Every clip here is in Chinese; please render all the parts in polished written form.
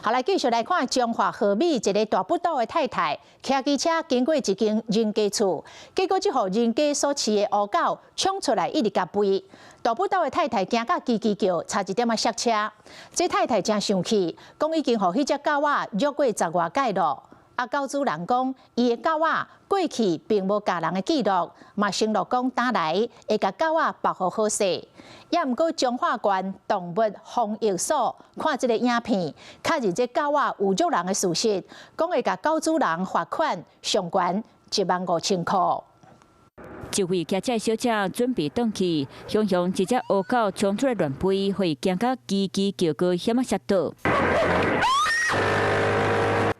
好，來繼續來看中華和美一個大不倒的太太，騎機車經過一間人家厝，結果這戶人家所飼的烏狗衝出來，一直甲吠。大不倒的太太驚到嘰嘰叫，差一點仔剎車。這太太真生氣，講已經互迄隻狗仔虐過10外屆咯。啊，狗主人講，伊的狗仔過去並無咬人的記錄，嘛承諾講打來會甲狗仔保護好勢。也毋過中華縣動物防疫所看這個影片，確認這狗仔有虐人的事實，講會甲狗主人罰款上懸15000塊。一位騎車小姐準備轉去，雄雄一隻烏狗衝出來亂吠，會驚到嘰嘰叫個險啊摔倒。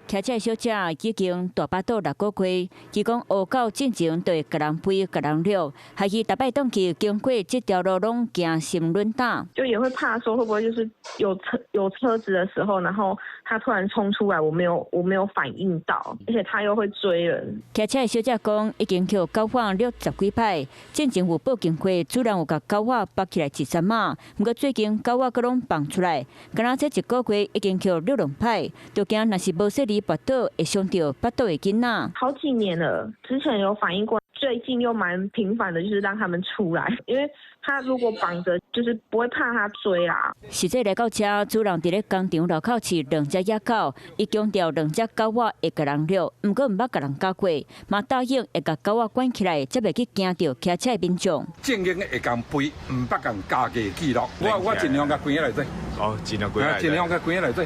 騎車小姐已經大巴肚6個月，伊講烏狗進前就會甲人吠、甲人虐，害伊逐擺轉去經過這條路攏驚心亂打。就也會怕說會不會就是有車子的時候，然後他突然衝出來，我沒有反應到，而且他又會追人。騎車小姐講已經叫狗仔虐10幾擺，進前有報警過，主人有甲狗仔綁起來一山馬，不過最近狗仔閣攏放出來，敢若這1個月已經叫虐2擺，就驚若是無說離跋倒會傷到跋倒的囡仔。好幾年了，之前有反映過，最近又蠻頻繁的，就是讓他們出來，因為他如果綁着，就是不會怕他追啊。實際來到這，主人佇咧工廠路口飼2隻野狗，伊強調2隻狗仔會甲人虐，毋過毋捌甲人咬過，嘛答應會甲狗仔關起來，才袂去驚到騎車的民眾。正經會甲人吠，毋捌甲人咬過記錄。我盡量甲關起來做。哦，盡量關起來。盡量甲關起來做。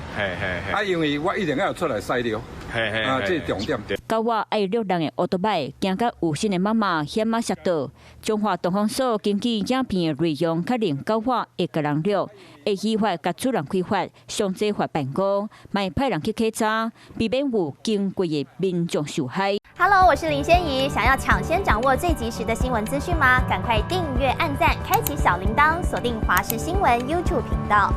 啊，因為我一定要出來篩尿。啊，這是重點。狗仔愛虐人的奧多麥，驚到有心的媽媽險啊摔倒。中華動防所根據影片的內容，確認狗仔會甲人虐，會依法甲主人開罰，上濟罰辦公，賣派人去稽查，避免有經過的民眾受害。Hello， 我是林仙怡，想要搶先掌握最及時的新聞資訊嗎？趕快訂閱、按讚、開啟小鈴鐺，鎖定華視新聞 YouTube 頻道。